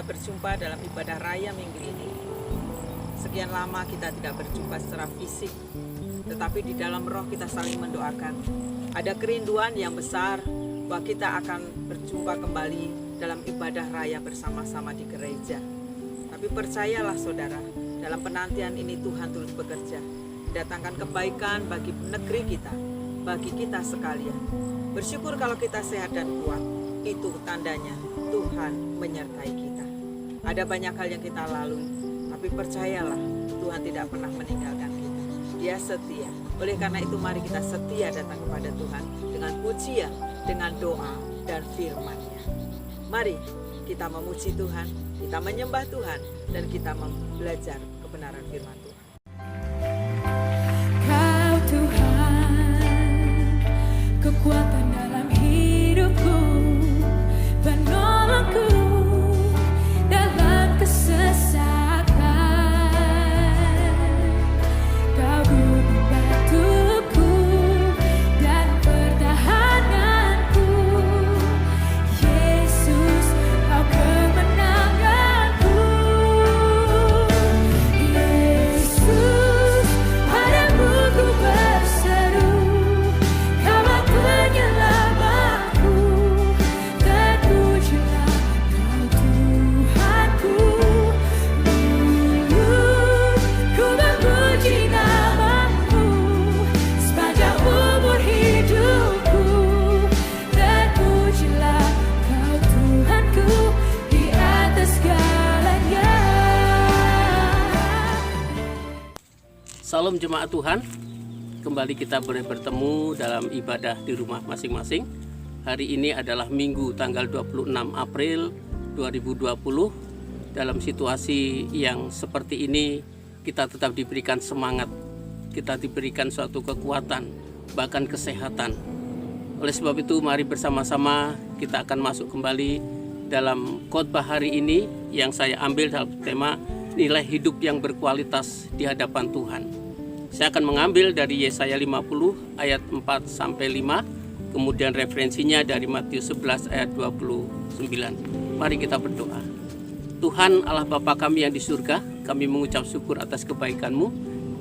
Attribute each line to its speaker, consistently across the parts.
Speaker 1: kita berjumpa dalam ibadah raya minggu ini. Sekian lama kita tidak berjumpa secara fisik, tetapi di dalam roh kita saling mendoakan. Ada kerinduan yang besar bahwa kita akan berjumpa kembali dalam ibadah raya bersama-sama di gereja. Tapi percayalah saudara, dalam penantian ini Tuhan terus bekerja, mendatangkan kebaikan bagi negeri kita, bagi kita sekalian. Bersyukur kalau kita sehat dan kuat, itu tandanya Tuhan menyertai kita. Ada banyak hal yang kita lalui, tapi percayalah Tuhan tidak pernah meninggalkan kita. Dia setia. Oleh karena itu mari kita setia datang kepada Tuhan dengan pujian, dengan doa dan firman-Nya. Mari kita memuji Tuhan, kita menyembah Tuhan, dan kita belajar kebenaran firman Tuhan.
Speaker 2: Kau Tuhan, kekuatan dalam hidupku, penolongku dalam kesesakan. Kau gunung batuku dan pertahananku, Yesus, kau kemenanganku. Yesus, padamu ku berseru, Kaulah penyelamatku, terpujilah Kau Tuhanku. Dulu ku memuji nama-Mu sepanjang umur hidupku, terpujilah Kau Tuhanku di atas segalanya.
Speaker 3: Salam jemaat Tuhan, kembali kita boleh bertemu dalam ibadah di rumah masing-masing. Hari ini adalah Minggu tanggal 26 April 2020. Dalam situasi yang seperti ini, kita tetap diberikan semangat, kita diberikan suatu kekuatan, bahkan kesehatan. Oleh sebab itu, mari bersama-sama kita akan masuk kembali dalam khotbah hari ini yang saya ambil dalam tema nilai hidup yang berkualitas di hadapan Tuhan. Saya akan mengambil dari Yesaya 50 ayat 4-5, kemudian referensinya dari Matius 11 ayat 29. Mari kita berdoa. Tuhan Allah Bapa kami yang di surga, kami mengucap syukur atas kebaikan-Mu.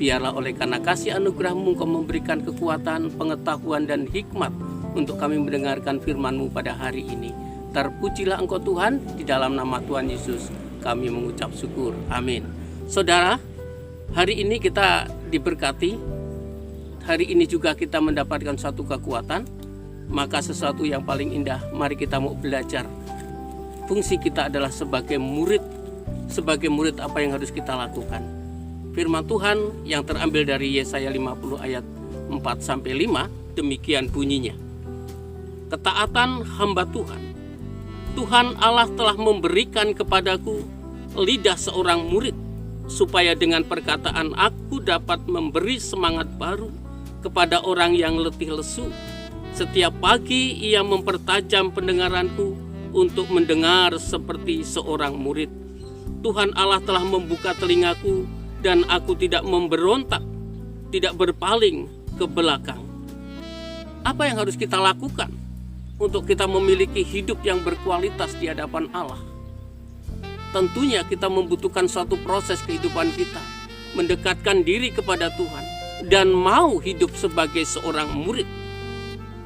Speaker 3: Biarlah oleh karena kasih anugerah-Mu Engkau memberikan kekuatan, pengetahuan dan hikmat untuk kami mendengarkan firman-Mu pada hari ini. Terpujilah Engkau Tuhan, di dalam nama Tuhan Yesus kami mengucap syukur. Amin. Saudara, hari ini kita diberkati, hari ini juga kita mendapatkan satu kekuatan, maka sesuatu yang paling indah, mari kita mau belajar. Fungsi kita adalah sebagai murid. Sebagai murid apa yang harus kita lakukan? Firman Tuhan yang terambil dari Yesaya 50 ayat 4-5, demikian bunyinya. Ketaatan hamba Tuhan. Tuhan Allah telah memberikan kepadaku lidah seorang murid, supaya dengan perkataan aku dapat memberi semangat baru kepada orang yang letih lesu. Setiap pagi ia mempertajam pendengaranku untuk mendengar seperti seorang murid. Tuhan Allah telah membuka telingaku dan aku tidak memberontak, tidak berpaling ke belakang. Apa yang harus kita lakukan untuk kita memiliki hidup yang berkualitas di hadapan Allah? Tentunya kita membutuhkan suatu proses kehidupan kita, mendekatkan diri kepada Tuhan, dan mau hidup sebagai seorang murid.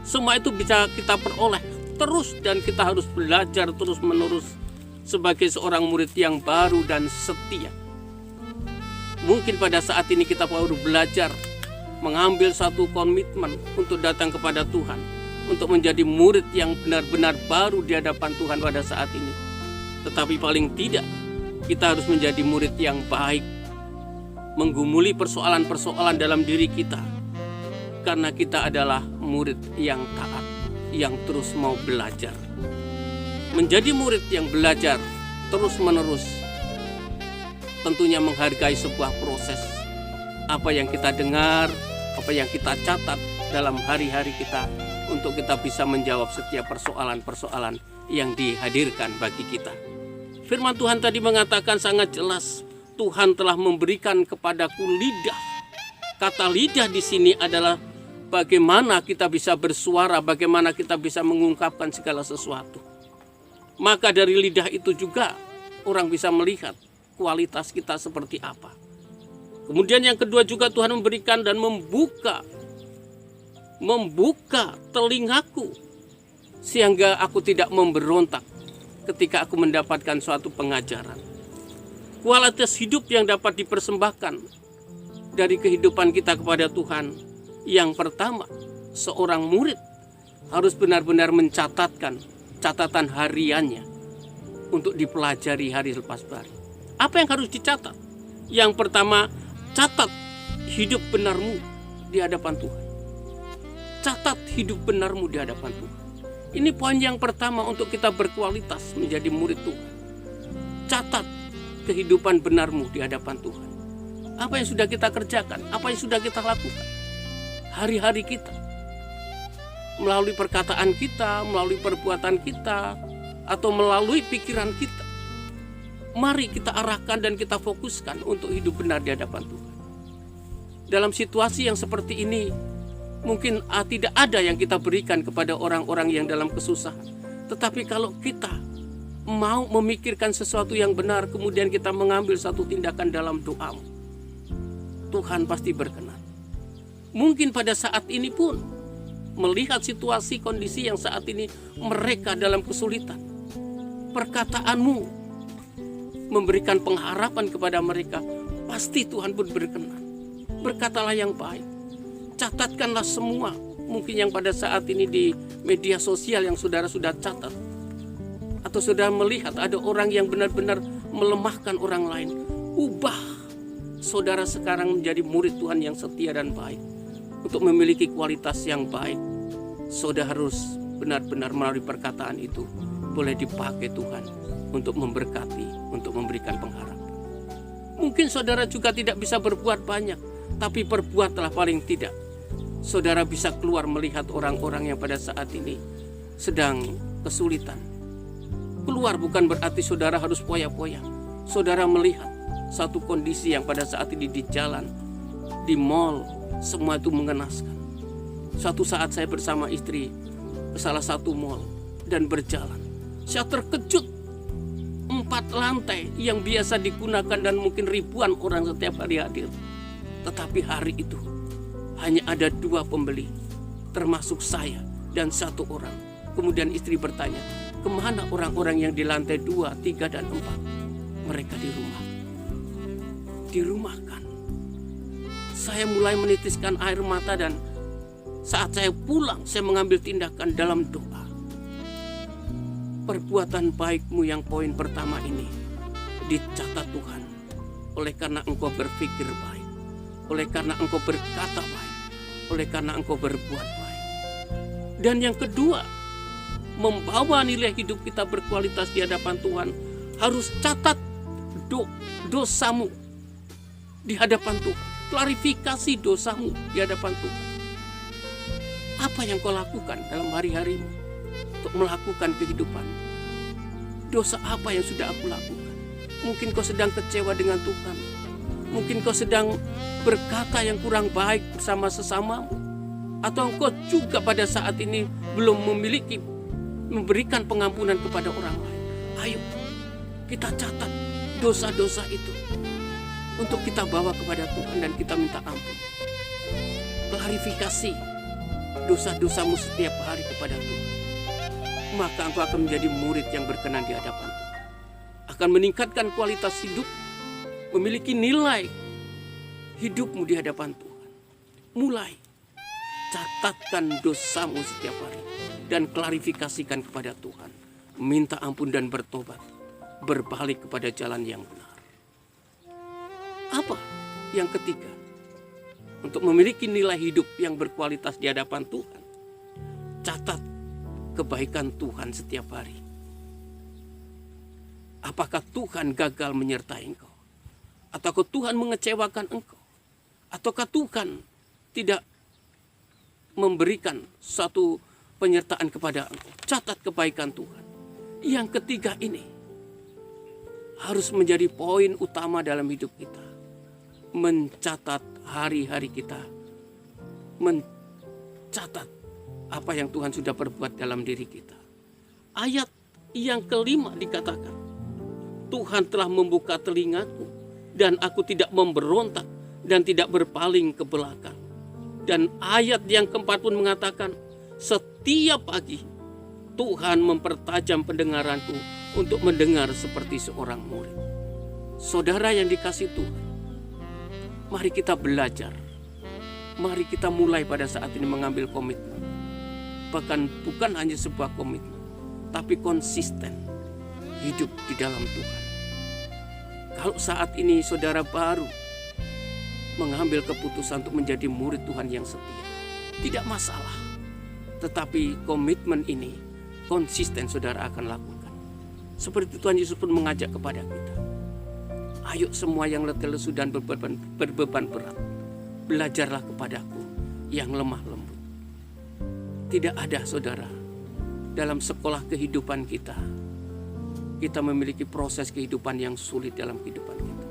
Speaker 3: Semua itu bisa kita peroleh terus, dan kita harus belajar terus-menerus sebagai seorang murid yang baru dan setia. Mungkin pada saat ini kita baru belajar mengambil satu komitmen untuk datang kepada Tuhan, untuk menjadi murid yang benar-benar baru di hadapan Tuhan pada saat ini. Tetapi paling tidak, kita harus menjadi murid yang baik, menggumuli persoalan-persoalan dalam diri kita, karena kita adalah murid yang taat, yang terus mau belajar. Menjadi murid yang belajar terus-menerus tentunya menghargai sebuah proses. Apa yang kita dengar, apa yang kita catat dalam hari-hari kita, untuk kita bisa menjawab setiap persoalan-persoalan yang dihadirkan bagi kita. Firman Tuhan tadi mengatakan sangat jelas, Tuhan telah memberikan kepadaku lidah. Kata lidah di sini adalah bagaimana kita bisa bersuara, bagaimana kita bisa mengungkapkan segala sesuatu. Maka dari lidah itu juga orang bisa melihat kualitas kita seperti apa. Kemudian yang kedua juga Tuhan memberikan dan membuka telingaku sehingga aku tidak memberontak ketika aku mendapatkan suatu pengajaran. Kualitas hidup yang dapat dipersembahkan dari kehidupan kita kepada Tuhan. Yang pertama, seorang murid harus benar-benar mencatatkan catatan hariannya untuk dipelajari hari lepas hari. Apa yang harus dicatat? Yang pertama, catat hidup benarmu di hadapan Tuhan. Catat hidup benarmu di hadapan Tuhan. Ini poin yang pertama untuk kita berkualitas menjadi murid Tuhan. Catat kehidupan benarmu di hadapan Tuhan. Apa yang sudah kita kerjakan, apa yang sudah kita lakukan hari-hari kita, melalui perkataan kita, melalui perbuatan kita, atau melalui pikiran kita. Mari kita arahkan dan kita fokuskan untuk hidup benar di hadapan Tuhan. Dalam situasi yang seperti ini, mungkin tidak ada yang kita berikan kepada orang-orang yang dalam kesusahan. Tetapi kalau kita mau memikirkan sesuatu yang benar, kemudian kita mengambil satu tindakan dalam doamu, Tuhan pasti berkenan. Mungkin pada saat ini pun, melihat situasi kondisi yang saat ini mereka dalam kesulitan, perkataanmu memberikan pengharapan kepada mereka, pasti Tuhan pun berkenan. Berkatalah yang baik, catatkanlah semua mungkin yang pada saat ini di media sosial yang saudara sudah catat, atau saudara melihat ada orang yang benar-benar melemahkan orang lain. Ubah saudara sekarang menjadi murid Tuhan yang setia dan baik. Untuk memiliki kualitas yang baik, saudara harus benar-benar melalui perkataan itu boleh dipakai Tuhan untuk memberkati, untuk memberikan pengharapan. Mungkin saudara juga tidak bisa berbuat banyak, tapi perbuatlah paling tidak. Saudara bisa keluar melihat orang-orang yang pada saat ini sedang kesulitan. Keluar bukan berarti saudara harus poya-poya. Saudara melihat satu kondisi yang pada saat ini di jalan, di mall, semua itu mengenaskan. Suatu saat saya bersama istri ke salah satu mall dan berjalan. Saya terkejut, 4 lantai yang biasa digunakan dan mungkin ribuan orang setiap hari hadir. Tetapi hari itu hanya ada 2 pembeli, termasuk saya dan 1 orang. Kemudian istri bertanya, kemana orang-orang yang di lantai 2, 3, dan 4? Mereka di rumah. Dirumahkan. Saya mulai menitiskan air mata dan saat saya pulang, saya mengambil tindakan dalam doa. Perbuatan baikmu yang poin pertama ini dicatat Tuhan. Oleh karena engkau berpikir baik, oleh karena engkau berkata baik, oleh karena engkau berbuat baik. Dan yang kedua, membawa nilai hidup kita berkualitas di hadapan Tuhan, harus catat dosamu di hadapan Tuhan. Klarifikasi dosamu di hadapan Tuhan. Apa yang kau lakukan dalam hari-harimu untuk melakukan kehidupan? Dosa apa yang sudah aku lakukan? Mungkin kau sedang kecewa dengan Tuhan. Mungkin kau sedang berkata yang kurang baik bersama sesamamu. Atau engkau juga pada saat ini belum memberikan pengampunan kepada orang lain. Ayo kita catat dosa-dosa itu untuk kita bawa kepada Tuhan dan kita minta ampun. Klarifikasi dosa-dosamu setiap hari kepada Tuhan. Maka engkau akan menjadi murid yang berkenan di hadapan Tuhan. Akan meningkatkan kualitas hidup, memiliki nilai hidupmu di hadapan Tuhan. Mulai catatkan dosamu setiap hari dan klarifikasikan kepada Tuhan. Minta ampun dan bertobat, berbalik kepada jalan yang benar. Apa yang ketiga? Untuk memiliki nilai hidup yang berkualitas di hadapan Tuhan, catat kebaikan Tuhan setiap hari. Apakah Tuhan gagal menyertai engkau? Ataukah Tuhan mengecewakan engkau? Ataukah Tuhan tidak memberikan satu penyertaan kepada engkau? Catat kebaikan Tuhan. Yang ketiga ini harus menjadi poin utama dalam hidup kita. Mencatat hari-hari kita, mencatat apa yang Tuhan sudah perbuat dalam diri kita. Ayat yang kelima dikatakan, Tuhan telah membuka telingaku dan aku tidak memberontak dan tidak berpaling ke belakang. Dan ayat yang keempat pun mengatakan, setiap pagi Tuhan mempertajam pendengaranku untuk mendengar seperti seorang murid. Saudara yang dikasihi Tuhan, mari kita belajar. Mari kita mulai pada saat ini mengambil komitmen. Bahkan bukan hanya sebuah komitmen, tapi konsisten hidup di dalam Tuhan. Kalau saat ini saudara baru mengambil keputusan untuk menjadi murid Tuhan yang setia, tidak masalah. Tetapi komitmen ini konsisten saudara akan lakukan. Seperti Tuhan Yesus pun mengajak kepada kita. Ayo semua yang letih lesu dan berbeban berat, belajarlah kepadaku yang lemah lembut. Tidak ada saudara, dalam sekolah kehidupan kita memiliki proses kehidupan yang sulit dalam kehidupan kita.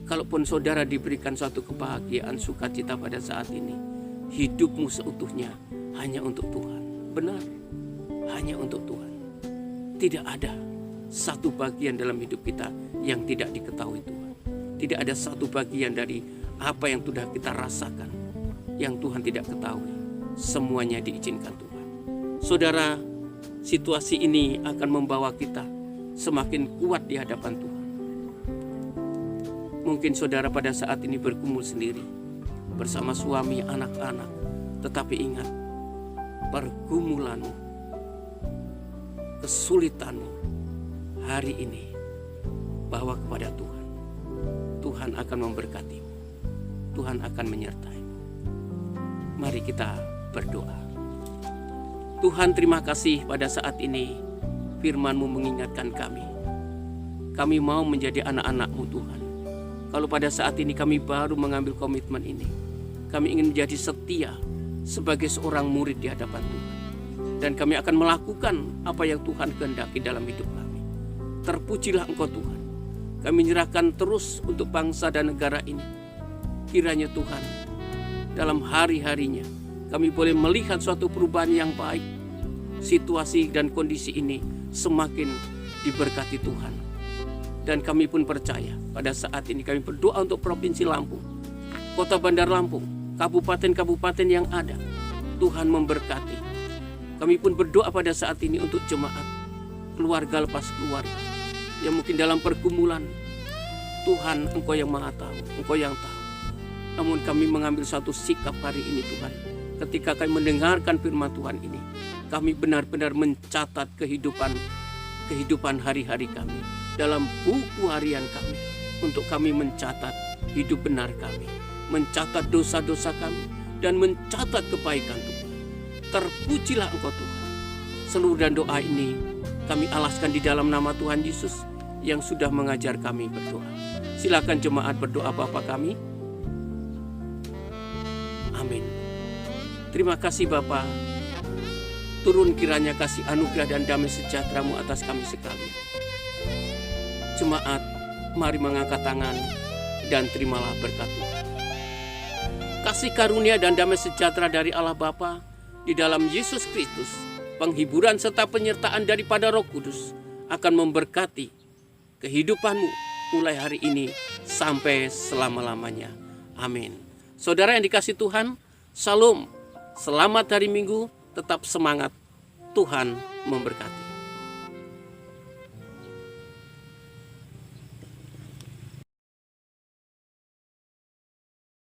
Speaker 3: Kalaupun saudara diberikan suatu kebahagiaan, sukacita pada saat ini, hidupmu seutuhnya hanya untuk Tuhan. Benar, hanya untuk Tuhan. Tidak ada satu bagian dalam hidup kita yang tidak diketahui Tuhan. Tidak ada satu bagian dari apa yang sudah kita rasakan yang Tuhan tidak ketahui. Semuanya diizinkan Tuhan. Saudara, situasi ini akan membawa kita semakin kuat di hadapan Tuhan. Mungkin saudara pada saat ini bergumul sendiri bersama suami, anak-anak. Tetapi ingat, pergumulanmu, kesulitanmu hari ini bawa kepada Tuhan. Tuhan akan memberkatimu. Tuhan akan menyertaimu. Mari kita berdoa. Tuhan, terima kasih pada saat ini firman-Mu mengingatkan kami. Kami mau menjadi anak-anak-Mu Tuhan. Kalau pada saat ini kami baru mengambil komitmen ini, kami ingin menjadi setia sebagai seorang murid di hadapan Tuhan. Dan kami akan melakukan apa yang Tuhan kehendaki dalam hidup kami. Terpujilah Engkau Tuhan. Kami menyerahkan terus untuk bangsa dan negara ini. Kiranya Tuhan, dalam hari-harinya kami boleh melihat suatu perubahan yang baik. Situasi dan kondisi ini semakin diberkati Tuhan. Dan kami pun percaya pada saat ini kami berdoa untuk Provinsi Lampung, Kota Bandar Lampung, kabupaten-kabupaten yang ada. Tuhan memberkati. Kami pun berdoa pada saat ini untuk jemaat, keluarga lepas keluarga, yang mungkin dalam pergumulan. Tuhan, Engkau yang maha tahu, Engkau yang tahu. Namun kami mengambil satu sikap hari ini Tuhan. Ketika kami mendengarkan firman Tuhan ini, kami benar-benar mencatat kehidupan hari-hari kami dalam buku harian kami, untuk kami mencatat hidup benar kami, mencatat dosa-dosa kami, dan mencatat kebaikan Tuhan. Terpujilah Engkau Tuhan. Seluruh dan doa ini kami alaskan di dalam nama Tuhan Yesus yang sudah mengajar kami berdoa. Silakan jemaat berdoa Bapa kami. Amin. Terima kasih Bapa. Turun kiranya kasih anugerah dan damai sejahtera-Mu atas kami sekalian. Jemaat, mari mengangkat tangan dan terimalah berkat Tuhan. Kasih karunia dan damai sejahtera dari Allah Bapa, di dalam Yesus Kristus, penghiburan serta penyertaan daripada Roh Kudus akan memberkati kehidupanmu mulai hari ini sampai selama-lamanya. Amin. Saudara yang dikasihi Tuhan, Shalom. Selamat hari Minggu, tetap semangat. Tuhan memberkati.